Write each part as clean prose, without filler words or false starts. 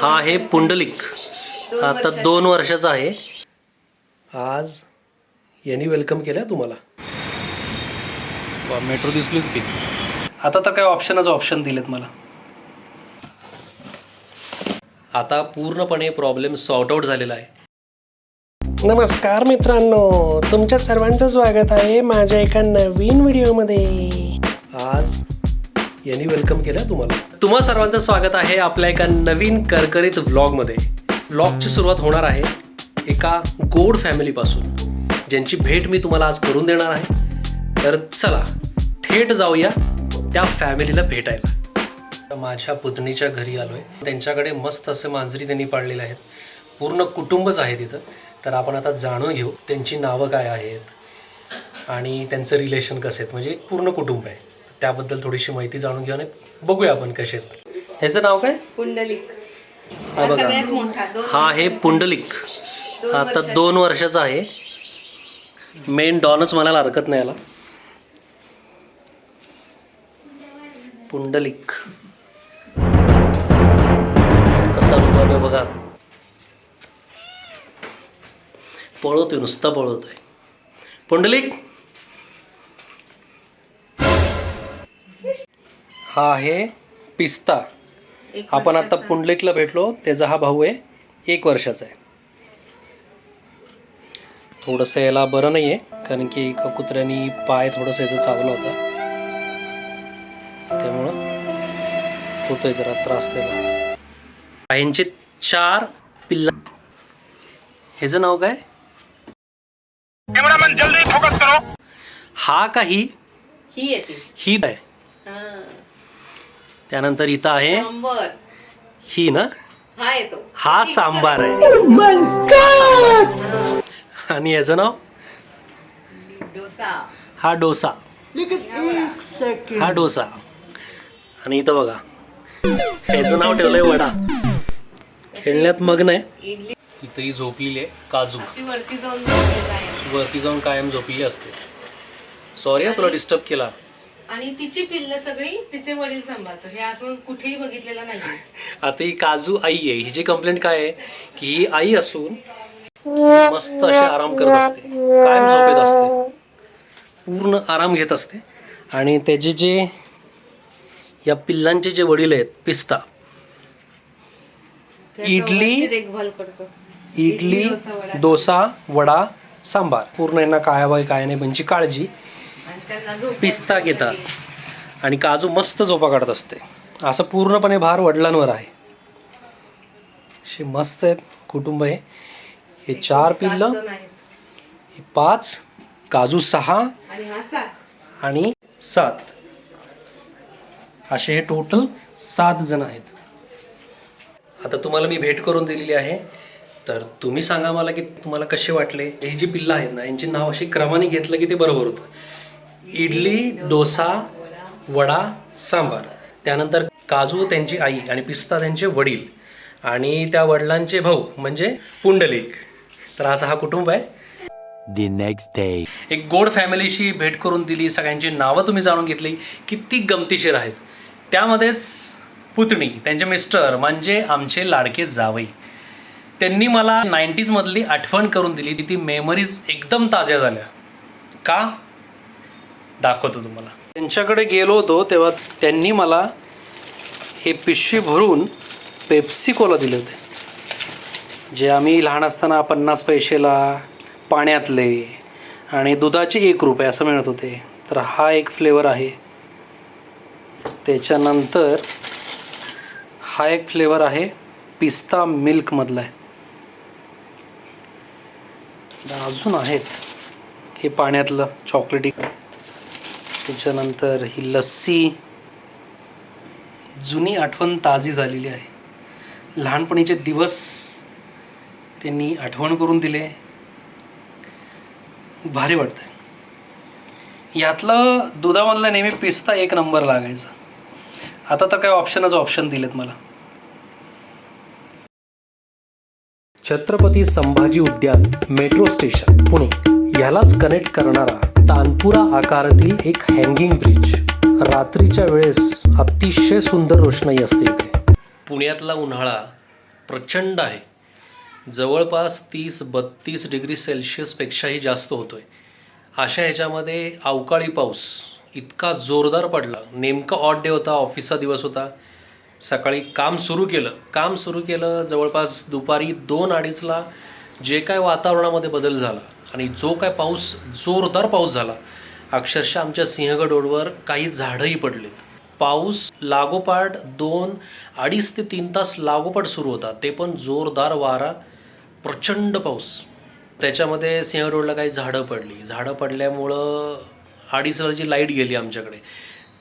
हा आहे पुंडलिक, आता 2 वर्षाचा आहे. आज यांनी वेलकम केलं तुम्हाला. मेट्रो दिसलीच की. आता तर काय ऑप्शन दिलेत मला. आता पूर्णपणे प्रॉब्लेम सॉर्ट आउट झालेला आहे. नमस्कार मित्रांनो, तुमच्या सर्वांचं स्वागत आहे माझ्या एका नवीन व्हिडिओमध्ये. आज यांनी वेलकम केलं तुम्हाला. तुम्हा सर्वांचं स्वागत आहे आपल्या एका नवीन करकरीत व्लॉगमध्ये. व्लॉगची सुरुवात होणार आहे एका गोड फॅमिलीपासून, ज्यांची भेट मी तुम्हाला आज करून देणार आहे. तर चला थेट जाऊया त्या फॅमिलीला भेटायला. माझ्या पुतणीच्या घरी आलो आहे. त्यांच्याकडे मस्त असे मांजरी त्यांनी पाळलेले आहेत. पूर्ण कुटुंबच आहे तिथं. तर आपण आता जाणून घेऊ त्यांची नावं काय आहेत आणि त्यांचं रिलेशन कसं आहेत, म्हणजे पूर्ण कुटुंब आहे. त्याबद्दल थोडीशी माहिती जाणून घेऊ आणि बघूया आपण कसे आहेत. ह्याचं नाव काय? पुंडलिक. हा बघा, हा आहे पुंडलिक, आता 2 वर्षाचा आहे. मेन डॉनच म्हणायला हरकत नाही याला. पुंडलिक कसा रुबाब आहे बघा. पळवतोय, नुसता पळवतोय. पुंडलिक. हा आहे पिस्ता. आपण आता पुंडलिकला भेटलो. त्याचा हा भाऊ आहे, 1 वर्षाचा आहे. थोडंसं याला बरं नाही आहे, कारण की एका कुत्र्याने पाय थोडंसं याचा चावला होता, त्यामुळं होतोय जरा त्रास त्याला. यांचे 4 पिल्ला. ह्याचं नाव काय? हा का ही आहे. त्यानंतर इथं आहे ही ना, हा सांबार आहे. आणि याचं नाव हा डोसा. हा डोसा. आणि इथं बघा याचं नाव ठेवलंय वडा. खेळण्यात मग्न आहे. इथं ही झोपलेली आहे काजू. वरती जाऊन कायम झोपलेली असते. सॉरी तुला डिस्टर्ब केला. आणि तिची पिल्लं सगळी तिचे वडील सांभाळतात. हे आपण कुठेही बघितलेलं नाही. आता ही काजू आई आहे. हिची कंप्लेंट काय आहे की ही आई असून मस्त अशी आराम करत असते, कायम झोपेत असते, पूर्ण आराम घेत असते. आणि त्याचे जे या पिल्लांचे जे वडील आहेत पिस्ता, इडली डोसा वडा सांबार, पूर्ण यांना काय हवंय काय नाही म्हणजे काळजी. पिस्ता घेतात आणि काजू मस्त झोपा काढत असते. असं पूर्णपणे भार वडिलांवर आहे. असे मस्त आहेत कुटुंब आहे. हे 4 पिल्लं, हे 5, काजू 6 आणि 7, असे हे टोटल 7 जण आहेत. आता तुम्हाला मी भेट करून दिलेली आहे. तर तुम्ही सांगा मला की तुम्हाला कसे वाटले. ही जी पिल्लं आहेत ना, यांची नाव अशी क्रमाने घेतलं की ते बरोबर होतं. इडली डोसा वडा सांबार, त्यानंतर काजू त्यांची आई आणि पिस्ता त्यांचे वडील आणि त्या वडिलांचे भाऊ म्हणजे पुंडलिक. तर असा हा कुटुंब आहे. The next day. एक गोड फॅमिलीशी भेट करून दिली. सगळ्यांची नावं तुम्ही जाणून घेतली. किती गमतीशीर आहेत. त्यामध्येच पुतणी, त्यांचे मिस्टर म्हणजे आमचे लाडके जावई, त्यांनी मला 90s मधली आठवण करून दिली. ती मेमरीज एकदम ताज्या झाल्या. का दाखवतो तुम्हाला. त्यांच्याकडे गेलो होतो तेव्हा त्यांनी मला हे पिशवी भरून पेप्सी कोला दिले होते, जे आम्ही लहान असताना 50 पैसेला पाण्यातले आणि दुधाचे 1 रुपये असं मिळत होते. तर हा एक फ्लेवर आहे. त्याच्यानंतर हा एक फ्लेवर आहे पिस्ता मिल्कमधला आहे. अजून आहेत हे पाण्यातलं चॉकलेटी. त्याच्यानंतर ही लस्सी. जुनी आठवण ताजी झालेली आहे. लहानपणीचे दिवस त्यांनी आठवण करून दिले. भारी वाटतं. यातलं दुधामधलं नेहमी पिस्ता 1 नंबर लागायचा. आता तर काय ऑप्शन दिलेत मला. छत्रपती संभाजी उद्यान मेट्रो स्टेशन पुणे ह्यालाच कनेक्ट करणारा तानपुरा आकारातील एक हँगिंग ब्रिज. रात्रीच्या वेळेस अतिशय सुंदर रोषणाई असते इथे. पुण्यातला उन्हाळा प्रचंड आहे. जवळपास 30-32 डिग्री सेल्शियसपेक्षाही जास्त होतो आहे. अशा ह्याच्यामध्ये अवकाळी पाऊस इतका जोरदार पडला. नेमका ऑड डे होता, ऑफिसचा दिवस होता. सकाळी काम सुरू केलं जवळपास दुपारी 2-2:30ला जे काय वातावरणामध्ये बदल झाला आणि जो काय पाऊस, जोरदार पाऊस झाला, अक्षरशः आमच्या सिंहगड रोडवर काही झाडंही पडलीत. पाऊस लागोपाठ 2-2.5 ते 3 तास लागोपाठ सुरू होता, ते पण जोरदार वारा, प्रचंड पाऊस. त्याच्यामध्ये सिंहगड रोडला काही झाडं पडल्यामुळं 2:30ला जी लाईट गेली आमच्याकडे,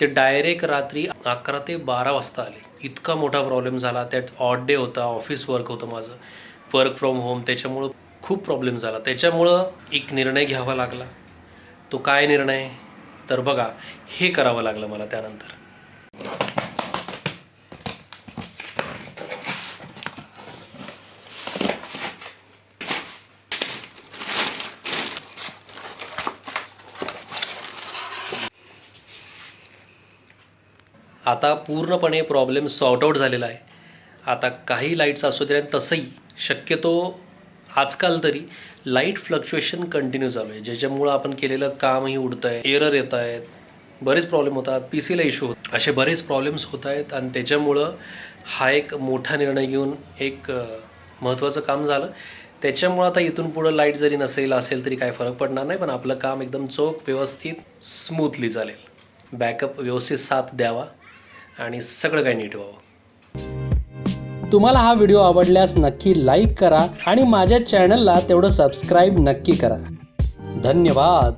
ते डायरेक्ट रात्री 11 ते 12 वाजता आले. इतका मोठा प्रॉब्लेम झाला. त्यात ऑड डे होता, ऑफिस वर्क होतं माझं, वर्क फ्रॉम होम, त्याच्यामुळं खूप प्रॉब्लेम झाला. त्याच्यामुळं एक निर्णय घ्यावा लागला. तो काय निर्णय तर बघा, हे करावं लागलं मला त्यानंतर. आता पूर्णपणे प्रॉब्लेम सॉर्ट आऊट झालेला आहे. आता काही लाईट्स असू दे, आणि तसंही शक्यतो आजकाल तरी लाईट फ्लक्च्युएशन कंटिन्यू चालू आहे, ज्याच्यामुळं आपण केलेलं कामही उडतं आहे, एरर येत आहेत, बरेच प्रॉब्लेम होतात, PCला इश्यू होत, असे बरेच प्रॉब्लेम्स होत आहेत. आणि त्याच्यामुळं हा एक मोठा निर्णय घेऊन एक महत्त्वाचं काम झालं. त्याच्यामुळं आता इथून पुढं लाईट जरी असेल तरी काय फरक पडणार नाही, पण आपलं काम एकदम चोख, व्यवस्थित, स्मूथली चालेल. बॅकअप व्यवस्थित साथ द्यावा आणि सगळं काही नीट व्हावं. तुम्हाला हा व्हिडिओ आवडल्यास नक्की लाईक करा आणि माझ्या चॅनलला तेवढं सबस्क्राईब नक्की करा. धन्यवाद.